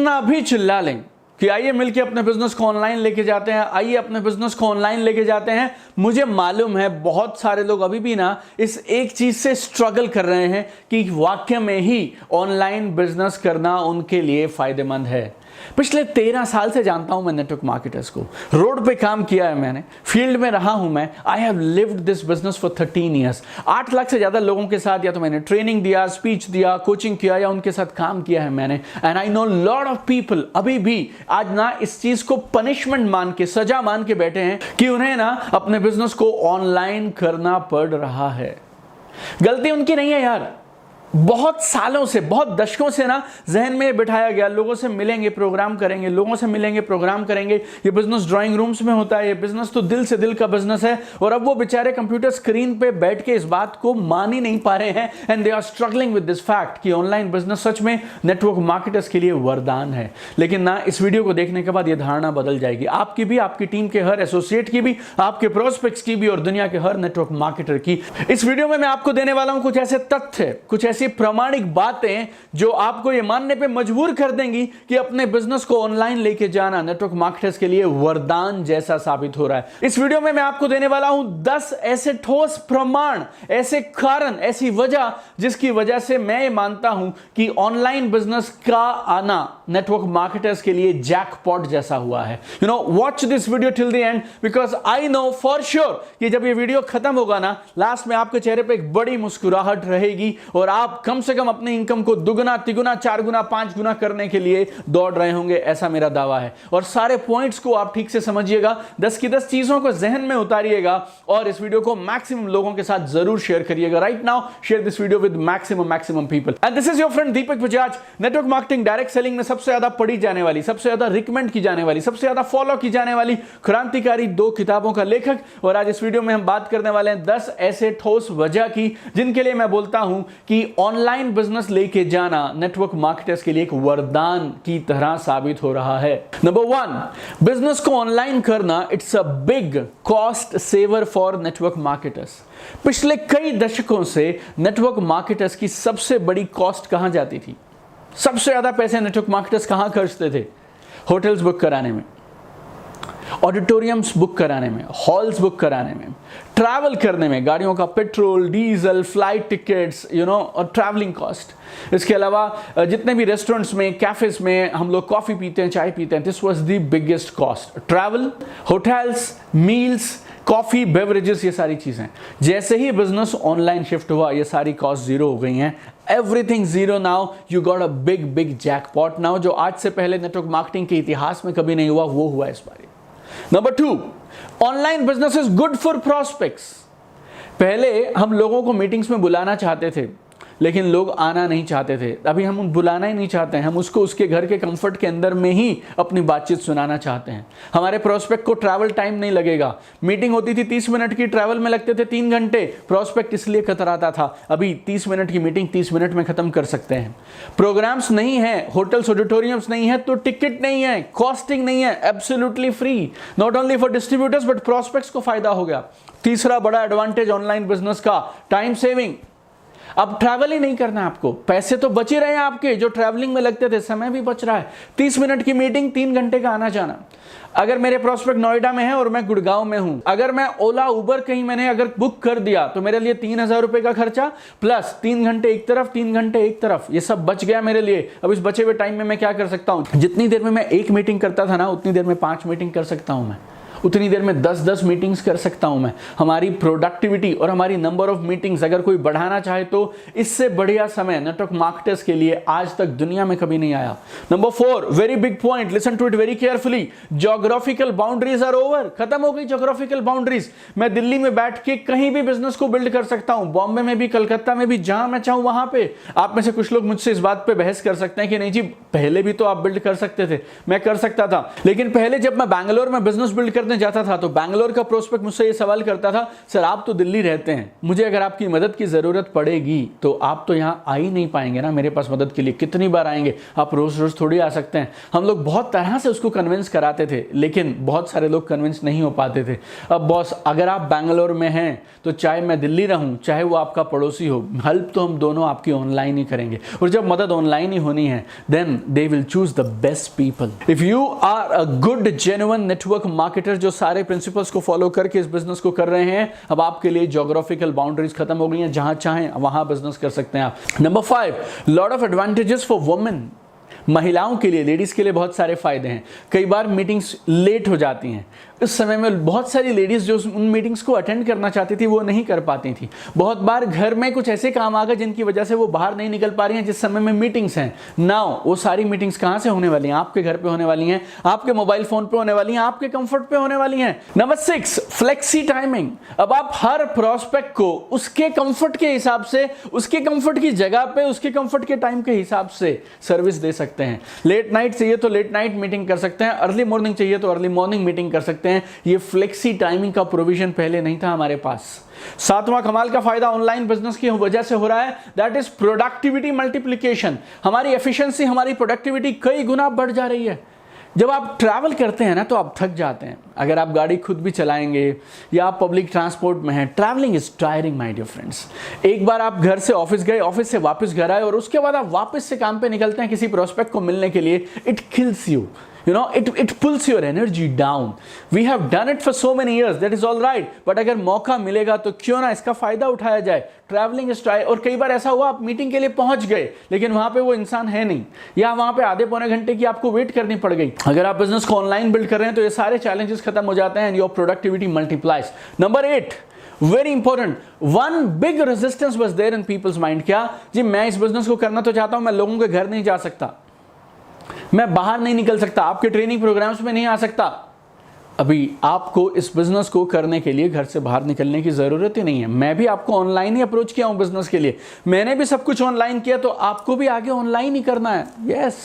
कितना अभी चिल्ला लें कि आइए मिलके अपने बिजनेस को ऑनलाइन लेके जाते हैं, आइए अपने बिजनेस को ऑनलाइन लेके जाते हैं। मुझे मालूम है बहुत सारे लोग अभी भी ना इस एक चीज से स्ट्रगल कर रहे हैं कि वाकई में ही ऑनलाइन बिजनेस करना उनके लिए फायदेमंद है। पिछले 13 साल से जानता हूं मैं नेटवर्क मार्केटर्स को, रोड पे काम किया है मैंने, फील्ड में रहा हूं मैं। I have lived this business for 13 years. 8 lakh से ज्यादा लोगों के साथ या तो मैंने ट्रेनिंग दिया, स्पीच दिया, कोचिंग किया या उनके साथ काम किया है मैंने। And I know lot of people अभी भी आज ना इस चीज को पनिशमेंट मान के, सजा मान के बैठे हैं कि उन्हें ना अपने बिजनेस को ऑनलाइन करना पड़ रहा है। गलती उनकी नहीं है यार, बहुत सालों से, बहुत दशकों से ना जहन में बिठाया गया, लोगों से मिलेंगे प्रोग्राम करेंगे, लोगों से मिलेंगे प्रोग्राम करेंगे, ये बिजनेस ड्राइंग रूम्स में होता है, ये बिजनेस तो दिल से दिल का बिजनेस है। और अब वो बेचारे कंप्यूटर स्क्रीन पे बैठ के इस बात को मान ही नहीं पा रहे हैं and they are struggling with this fact कि ऑनलाइन बिजनेस सच में नेटवर्क मार्केटर्स के लिए वरदान है। लेकिन ना इस वीडियो को देखने के बाद ये धारणा बदल जाएगी, आपकी भी, आपकी टीम के हर एसोसिएट की भी, आपके प्रोस्पेक्ट्स की भी और दुनिया के हर नेटवर्क मार्केटर की। इस वीडियो में मैं आपको देने वाला हूं कुछ ऐसे तथ्य, कुछ ऐसी प्रामाणिक बातें जो आपको यह मानने पे मजबूर कर देंगी कि अपने बिजनेस को ऑनलाइन लेके जाना नेटवर्क मार्केटर्स के लिए वरदान जैसा साबित हो रहा है। इस वीडियो में मैं आपको देने वाला हूं 10 ऐसे ठोस प्रमाण, ऐसे कारण, ऐसी वजह जिसकी वजह से मैं ये मानता हूं कि ऑनलाइन बिजनेस का आना नेटवर्क मार्केटर्स के लिए जैकपॉट जैसा हुआ है। You no, watch this video till the end because I know for sure कि जब ये वीडियो खत्म होगा ना, लास्ट में आपके चेहरे पे एक बड़ी मुस्कुराहट रहेगी और आप कम से कम अपनी इनकम को दुगना, तिगुना, 4 गुना, 5 गुना करने के लिए दौड़ रहे होंगे, ऐसा मेरा दावा है। और सारे पॉइंट्स को आप ठीक से समझिएगा, 10 की 10 चीजों को जहन में उतारिएगा और इस वीडियो को मैक्सिमम लोगों के साथ जरूर शेयर करिएगा। Right now share this video with maximum people. And this is your friend Deepak Bajaj, network marketing direct selling में सबसे ज्यादा पढ़ी जाने वाली, सबसे ज्यादा रिकमेंड की जाने वाली, सबसे ज्यादा फॉलो की जाने वाली क्रांतिकारी 2 किताबों का लेखक। और आज इस वीडियो में हम बात करने वाले हैं 10 ऐसे ठोस वजह की जिनके लिए मैं बोलता हूं कि ऑनलाइन बिजनेस लेके जाना नेटवर्क मार्केटर्स के लिए एक वरदान की तरह साबित हो रहा है। नंबर 1, बिजनेस को ऑनलाइन करना it's a big cost saver for network marketers. पिछले कई दशकों से नेटवर्क मार्केटर्स की सबसे बड़ी कॉस्ट कहां जाती थी? सबसे ज्यादा पैसे नेटवर्क मार्केटर्स कहां खर्चते थे? होटल्स बुक कराने में, ऑडिटोरियम्स बुक कराने में, हॉल्स बुक कराने में, ट्रैवल करने में, गाड़ियों का पेट्रोल, डीजल, फ्लाइट टिकट्स, और ट्रैवलिंग कॉस्ट। इसके अलावा जितने भी रेस्टोरेंट्स में, कैफेज में हम लोग कॉफी पीते हैं, चाय पीते हैं, this was the biggest cost. Travel, hotels, meals, coffee, beverages, ये सारी चीजें। जैसे ही बिजनेस ऑनलाइन शिफ्ट हुआ ये सारी कॉस्ट जीरो हो गई हैं। Everything zero now, you got a big jackpot now, जो आज से पहले नेटवर्क मार्केटिंग के इतिहास में कभी नहीं हुआ, वो हुआ इस बार। Number 2, online business is good for prospects. पहले हम लोगों को मीटिंग्स में बुलाना चाहते थे लेकिन लोग आना नहीं चाहते थे। अभी हम बुलाना ही नहीं चाहते हैं, हम उसको उसके घर के कंफर्ट के अंदर में ही अपनी बातचीत सुनाना चाहते हैं। हमारे प्रोस्पेक्ट को ट्रैवल टाइम नहीं लगेगा। मीटिंग होती थी 30 मिनट की, ट्रैवल में लगते थे 3 घंटे। प्रोस्पेक्ट इसलिए कतराता था, अभी 30 मिनट की मीटिंग 30 मिनट में खत्म कर सकते हैं। प्रोग्राम्स नहीं है, होटल्स ऑडिटोरियम्स नहीं है तो टिकट नहीं है, कॉस्टिंग नहीं है, absolutely free, not only for distributors but prospects को फायदा हो गया। तीसरा बड़ा एडवांटेज ऑनलाइन बिजनेस का, टाइम सेविंग। अब ट्रैवल ही नहीं करना है आपको, पैसे तो बच ही रहे हैं आपके जो ट्रैवलिंग में लगते थे, समय भी बच रहा है। 30 मिनट की मीटिंग, 3 घंटे का आना जाना। अगर मेरे प्रोस्पेक्ट नोएडा में है और मैं गुड़गांव में हूं, अगर मैं ओला उबर कहीं मैंने अगर बुक कर दिया तो मेरे लिए 3000 रुपए का खर्चा प्लस 3 घंटे एक तरफ, 3 घंटे एक तरफ, ये सब बच गया मेरे लिए। अब इस बचे हुए टाइम में मैं क्या कर सकता हूं? जितनी देर में मैं 1 मीटिंग करता था ना, उतनी देर में 5 मीटिंग कर सकता हूं मैं, उतनी देर में 10-10 मीटिंग्स कर सकता हूं मैं। हमारी प्रोडक्टिविटी और हमारी नंबर ऑफ मीटिंग्स अगर कोई बढ़ाना चाहे तो इससे बढ़िया समय नेटवर्क मार्केटर्स के लिए आज तक दुनिया में कभी नहीं आया। Number 4, very big point, listen to it very carefully, geographical boundaries are over. खत्म हो गई ज्योग्राफिकल बाउंड्रीज। मैं दिल्ली में बैठ के कहीं भी बिजनेस को बिल्ड कर सकता हूं, बॉम्बे में भी, कलकत्ता में भी, जहां मैं चाहूं वहां पे। आप में से कुछ लोग मुझसे इस बात पे बहस कर सकते हैं कि नहीं जी, पहले भी तो आप बिल्ड कर सकते थे। मैं कर सकता था, लेकिन पहले जब मैं बैंगलोर में बिजनेस बिल्ड करने करने जाता था तो बैंगलोर का प्रोस्पेक्ट मुझसे ये सवाल करता था, सर आप तो दिल्ली रहते हैं, मुझे अगर आपकी मदद की ज़रूरत पड़ेगी तो आप तो यहाँ आ ही नहीं पाएंगे ना मेरे पास मदद के लिए, कितनी बार आएंगे आप, रोज़ रोज़ थोड़ी आ सकते हैं। हम लोग बहुत तरह से उसको कन्विंस कराते थे, लेकिन बहुत सारे लोग कन्विंस नहीं हो पाते थे। अब बॉस अगर आप बैंगलोर में हैं तो चाहे मैं दिल्ली रहूँ, चाहे वो आपका पड़ोसी हो, हेल्प तो हम दोनों आपकी ऑनलाइन ही करेंगे। और जब मदद ऑनलाइन ही होनी है, then they will choose the best people. If you are a good genuine network marketer जो सारे प्रिंसिपल्स को फॉलो करके इस बिजनेस को कर रहे हैं, अब आपके लिए ज्योग्राफिकल बाउंड्रीज खत्म हो गई हैं, जहां चाहें वहां बिजनेस कर सकते हैं आप। Number 5, lot of advantages for women. महिलाओं के लिए, लेडीज के लिए बहुत सारे फायदे हैं। कई बार मीटिंग्स लेट हो जाती हैं, इस समय में बहुत सारी लेडीज जो उन मीटिंग्स को अटेंड करना चाहती थी वो नहीं कर पाती थी। बहुत बार घर में कुछ ऐसे काम आ गए जिनकी वजह से वो बाहर नहीं निकल पा रही हैं जिस समय में मीटिंग्स हैं। नाउ वो सारी मीटिंग्स कहां से होने वाली हैं? आपके घर पे होने वाली हैं, आपके मोबाइल फोन पे होने वाली हैं, आपके कंफर्ट पे होने वाली हैं। Number 6, flexi timing. अब आप हर प्रोस्पेक्ट को उसके कंफर्ट के हिसाब से, उसके कंफर्ट की जगह पे, उसके कंफर्ट के टाइम के हिसाब से सर्विस दे सकते हैं। लेट नाइट चाहिए तो लेट नाइट मीटिंग कर सकते हैं, अर्ली मॉर्निंग चाहिए तो अर्ली मॉर्निंग मीटिंग कर सकते हैं। ये फ्लेक्सी टाइमिंग का प्रोविजन पहले नहीं था हमारे पास। 7वां कमाल का फायदा ऑनलाइन बिजनेस की वजह से हो रहा है, दैट इज प्रोडक्टिविटी मल्टीप्लिकेशन। हमारी एफिशिएंसी, हमारी प्रोडक्टिविटी कई गुना बढ़ जा रही है। जब आप ट्रैवल करते हैं ना तो आप थक जाते हैं। अगर आप गाड़ी खुद भी चलाएंगे या आप पब्लिक ट्रांसपोर्ट में हैं, travelling is tiring my dear friends. एक बार आप घर से ऑफिस गए, ऑफिस से वापस घर आए और उसके बाद आप वापस से काम पे निकलते हैं किसी प्रोस्पेक्ट को मिलने के लिए, it kills you, you know, it pulls your energy down. We have done it for so many years, that is all right, but अगर मौका मिलेगा तो क्यों ना इसका फायदा उठाया जाए। Travelling is try. और कई बार ऐसा हुआ आप मीटिंग के लिए पहुंच गए लेकिन वहां पे वो इंसान है नहीं, या वहां पे आधे पौने घंटे की आपको वेट करनी पड़ गई। अगर आप बिजनेस को ऑनलाइन बिल्ड कर रहे हैं तो ये सारे चैलेंजेस खत्म हो जाते हैं and your productivity multiplies. Number 8, very important, one big resistance was there in people's mind. क्या जी, मैं इस बिजनेस को करना तो चाहता हूं, मैं लोगों के घर नहीं जा सकता, मैं बाहर नहीं निकल सकता, आपके ट्रेनिंग प्रोग्राम्स में नहीं आ सकता। अभी आपको इस बिजनेस को करने के लिए घर से बाहर निकलने की जरूरत ही नहीं है। मैं भी आपको ऑनलाइन ही अप्रोच किया हूं बिजनेस के लिए, मैंने भी सब कुछ ऑनलाइन किया, तो आपको भी आगे ऑनलाइन ही करना है। यस,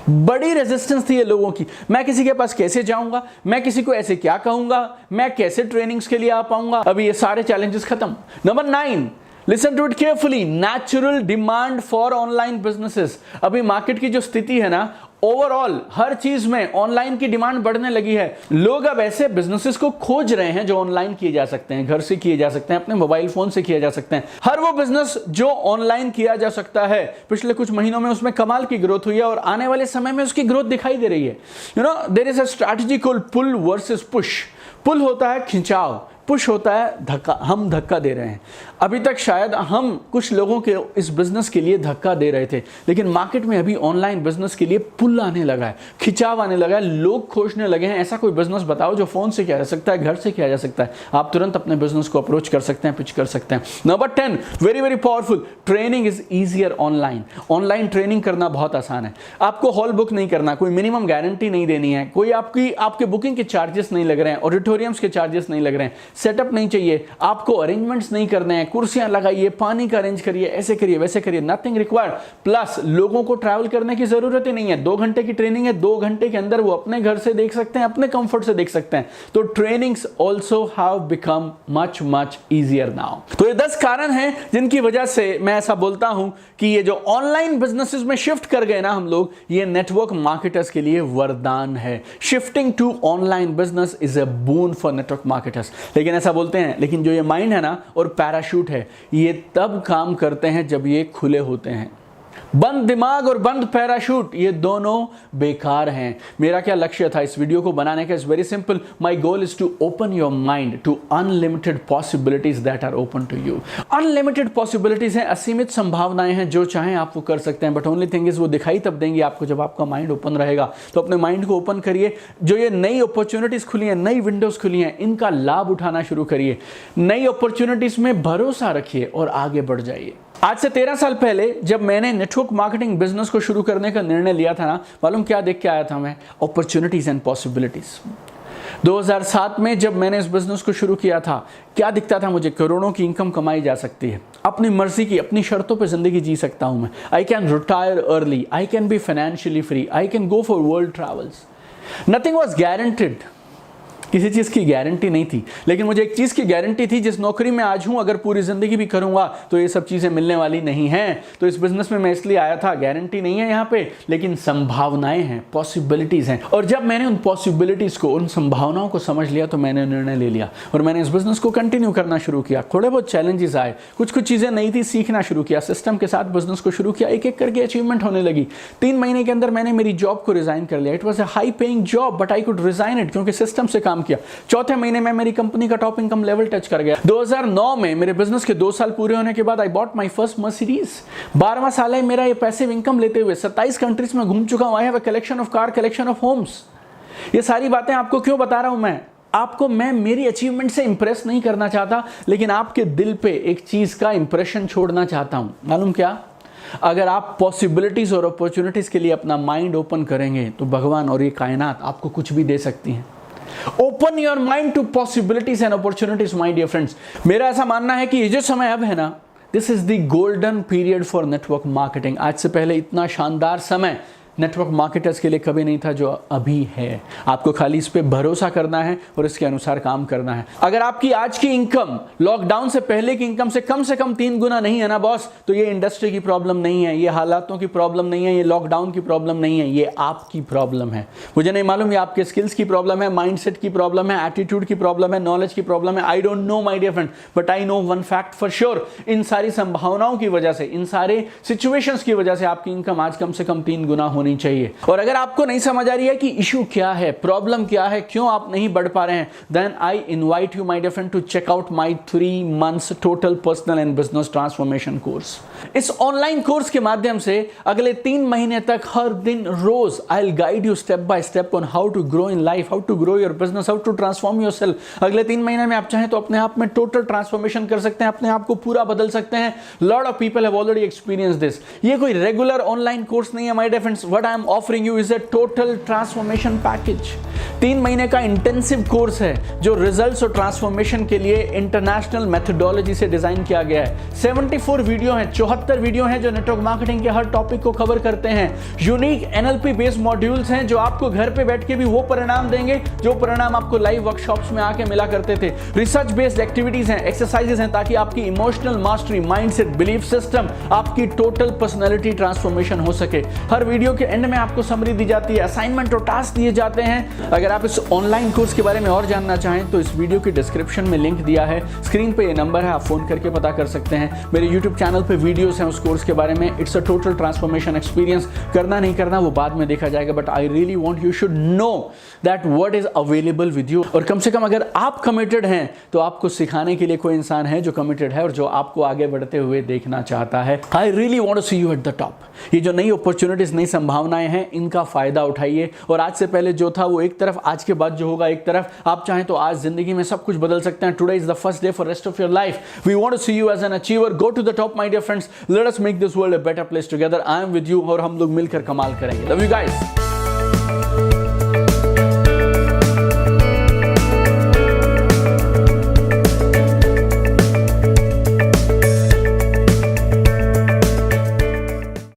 बड़ी रेजिस्टेंस थी ये लोगों की। मैं किसी के पास कैसे जाऊंगा, मैं किसी को ऐसे क्या कहूंगा, मैं कैसे ट्रेनिंग्स के लिए आ पाऊंगा। अभी ये सारे चैलेंजेस खत्म। Number 9, listen to it carefully, natural demand for online businesses. अभी मार्केट की जो स्थिति है ना, ओवरऑल हर चीज में ऑनलाइन की डिमांड बढ़ने लगी है। लोग अब ऐसे बिजनेसेस को खोज रहे हैं जो ऑनलाइन किए जा सकते हैं, घर से किए जा सकते हैं, अपने मोबाइल फोन से किए जा सकते हैं। हर वो बिजनेस जो ऑनलाइन किया जा सकता है, पिछले कुछ महीनों में उसमें कमाल की ग्रोथ हुई है और आने वाले समय में उसकी ग्रोथ दिखाई दे रही है। You know, there is a strategy called pull versus push. Pull होता है खिंचाव, पुश होता है धक्का। हम धक्का दे रहे हैं। अभी तक शायद हम कुछ लोगों के इस बिजनेस के लिए धक्का दे रहे थे, लेकिन मार्केट में अभी ऑनलाइन बिजनेस के लिए पुल आने लगा है, खिंचाव आने लगा है। लोग खोजने लगे हैं ऐसा कोई बिजनेस बताओ जो फोन से किया जा सकता है, घर से किया जा सकता है। आप तुरंत अपने बिजनेस को अप्रोच कर सकते हैं, पिच कर सकते हैं। Number 10, very very powerful, training is easier online. Online training करना बहुत आसान है। आपको हॉल बुक नहीं करना, कोई मिनिमम गारंटी नहीं देनी है, कोई आपके बुकिंग के चार्जेस नहीं लग रहे हैं, ऑडिटोरियम्स के चार्जेस नहीं लग रहे हैं, सेटअप नहीं चाहिए, आपको अरेंजमेंट्स नहीं करने हैं, कुर्सियां लगाइए, पानी का अरेंज करिए, ऐसे करिए वैसे करिए, नथिंग रिक्वायर्ड। प्लस लोगों को ट्रैवल करने की जरूरत ही नहीं है। 2 घंटे की ट्रेनिंग है, 2 घंटे के अंदर वो अपने घर से देख सकते हैं, अपने कंफर्ट से देख सकते हैं। तो trainings also have become much much easier now. तो ये 10 कारण हैं जिनकी वजह से मैं ऐसा बोलता हूं कि ये जो ऑनलाइन बिजनेसेस में शिफ्ट कर गए ना हम लोग, ये नेटवर्क मार्केटर्स के लिए वरदान है। Shifting to online business is a boon for network marketers. लेकिन ऐसा बोलते हैं, लेकिन जो ये माइंड है ना और पैराशूट है, ये तब काम करते हैं जब ये खुले होते हैं। बंद दिमाग और बंद पैराशूट, ये दोनों बेकार हैं। मेरा क्या लक्ष्य था इस वीडियो को बनाने का? Is very simple, my goal is to open your mind to unlimited possibilities that are open to you. Unlimited possibilities हैं, असीमित संभावनाएं हैं, जो चाहें आप वो कर सकते हैं। बट ओनली थिंग इज वो दिखाई तब देंगी आपको जब आपका माइंड ओपन रहेगा। तो अपने माइंड को ओपन करिए। जो ये नई अपॉर्चुनिटीज खुली हैं, नई विंडोज खुली हैं, इनका लाभ उठाना शुरू करिए। नई अपॉर्चुनिटीज में भरोसा रखिए और आगे बढ़ जाइए। आज से 13 साल पहले जब मैंने नेटवर्क मार्केटिंग बिजनेस को शुरू करने का निर्णय लिया था ना, मालूम क्या देख के आया था मैं? Opportunities and possibilities. 2007 में जब मैंने इस बिजनेस को शुरू किया था, क्या दिखता था मुझे? करोड़ों की इनकम कमाई जा सकती है, अपनी मर्जी की, अपनी शर्तों पे जिंदगी जी सकता हूं मैं। I can retire early, I can be financially free, I can go for world travels. Nothing was guaranteed किसी चीज़ की गारंटी नहीं थी, लेकिन मुझे एक चीज़ की गारंटी थी, जिस नौकरी में आज हूँ अगर पूरी ज़िंदगी भी करूँगा तो ये सब चीज़ें मिलने वाली नहीं हैं। तो इस बिज़नेस में मैं इसलिए आया था, गारंटी नहीं है यहाँ पे, लेकिन संभावनाएं हैं, पॉसिबिलिटीज़ हैं। और जब मैंने उन पॉसिबिलिटीज़ को, उन संभावनाओं को समझ लिया तो मैंने निर्णय ले लिया और मैंने इस बिज़नेस को कंटिन्यू करना शुरू किया। थोड़े बहुत चैलेंजेस आए, कुछ चीज़ें नहीं थी, सीखना शुरू किया, सिस्टम के साथ बिज़नेस को शुरू किया, एक एक करके अचीवमेंट होने लगी। 3 महीने के अंदर मैंने मेरी जॉब को रिज़ाइन कर लिया। It was a high paying job but I could resign it, क्योंकि सिस्टम से काम किया। चौथे महीने में मेरी कंपनी का टॉप इनकम लेवल टच कर गया। 2009 में मेरे बिजनेस के 2 साल पूरे होने के बाद I bought my first Mercedes. 12वां साल है मेरा ये पैसिव इनकम लेते हुए। 27 कंट्रीज में घूम चुका हूं। I have a collection of car, collection of homes. ये सारी बातें आपको क्यों बता रहा हूं मैं मेरी अचीवमेंट से इंप्रेस नहीं करना चाहता, लेकिन आपके दिल पे एक चीज का इंप्रेशन छोड़ना चाहता हूं। मालूम क्या? अगर आप पॉसिबिलिटीज और अपॉर्चुनिटीज के लिए अपना माइंड ओपन करेंगे तो भगवान और ये कायनात आपको कुछ भी दे सकती हैं। Open your mind to possibilities and opportunities my dear friends. मेरा ऐसा मानना है कि ये जो समय अब है ना, this is the golden period for network marketing. आज से पहले इतना शानदार समय नेटवर्क मार्केटर्स के लिए कभी नहीं था जो अभी है। आपको खाली इस पे भरोसा करना है और इसके अनुसार काम करना है। अगर आपकी आज की इनकम लॉकडाउन से पहले की इनकम से कम 3 गुना नहीं है ना बॉस, तो ये इंडस्ट्री की प्रॉब्लम नहीं है, ये हालातों की प्रॉब्लम नहीं है, ये लॉकडाउन की प्रॉब्लम नहीं है, ये आपकी प्रॉब्लम है। मुझे नहीं मालूम ये आपके स्किल्स की प्रॉब्लम है, माइंडसेट की प्रॉब्लम है, एटीट्यूड की प्रॉब्लम है, नॉलेज की प्रॉब्लम है। I don't know my dear friend, but I know one fact for sure. इन सारी संभावनाओं की वजह से, इन सारे सिचुएशंस की वजह से आपकी इनकम आज कम से कम 3 गुना होनी चाहिए। और अगर आपको नहीं समझ आ रही है कि इशू क्या है, प्रॉब्लम क्या है, क्यों आप नहीं बढ़ पा रहे हैं, then I invite you my dear friend to check out my 3 months total personal and business transformation course. इस ऑनलाइन कोर्स के माध्यम से अगले 3 महीने तक हर दिन रोज I will guide you step by step on how to grow in life, how to grow your business, how to transform yourself. अगले 3 महीने में आप चाहें तो अपने आप में टोटल ट्रांसफॉर्मेशन कर सकते हैं, अपने आप को पूरा बदल सकते हैं। Lot of people have already experienced this. ये कोई रेगुलर ऑनलाइन कोर्स नहीं है my dear friends. What I am offering you is a total transformation package. 3 महीने का इंटेंसिव कोर्स है जो रिजल्ट्स और ट्रांसफॉर्मेशन के लिए इंटरनेशनल मेथोडोलॉजी से डिजाइन किया गया है। 74 वीडियो हैं, 74 वीडियो हैं जो नेटवर्क मार्केटिंग के हर टॉपिक को कवर करते हैं। यूनिक एनएलपी बेस्ड मॉड्यूल्स हैं जो आपको घर पे बैठ के भी वो परिणाम देंगे जो परिणाम आपको लाइव वर्कशॉप्स में आके मिला करते थे। रिसर्च बेस्ड एक्टिविटीज हैं, एक्सरसाइजेस हैं, ताकि आपकी emotional mastery, mindset, belief system, आपकी टोटल पर्सनैलिटी ट्रांसफॉर्मेशन हो सके। हर वीडियो के एंड में आपको समरी दी जाती है, असाइनमेंट और टास्क दिए जाते हैं। अगर आप इस ऑनलाइन कोर्स के बारे में और जानना चाहें तो इस वीडियो के डिस्क्रिप्शन में लिंक दिया है, स्क्रीन पे ये नंबर है, आप फोन करके पता कर सकते हैं। मेरे यूट्यूब चैनल पे वीडियोस हैं उस कोर्स के बारे में। It's a total transformation experience. करना नहीं करना वो बाद में देखा जाएगा, but I really want you should know that what is available with you. और कम से कम अगर आप कमिटेड हैं तो आपको सिखाने के लिए कोई इंसान है जो कमिटेड है और जो आपको आगे बढ़ते हुए देखना चाहता है। I really want to see you at the top. ये जो नई अपॉर्चुनिटीज, नई संभावनाएं हैं, इनका फायदा उठाइए। और आज से पहले जो था वो एक तरफ, आज के बाद जो होगा एक तरफ। आप चाहें तो आज जिंदगी में सब कुछ बदल सकते हैं। Today is the first day for rest of your life. We want to see you as an achiever. Go to the top my dear friends. Let us make this world a better place together. I am with you और हम लोग मिलकर कमाल करेंगे। Love you guys.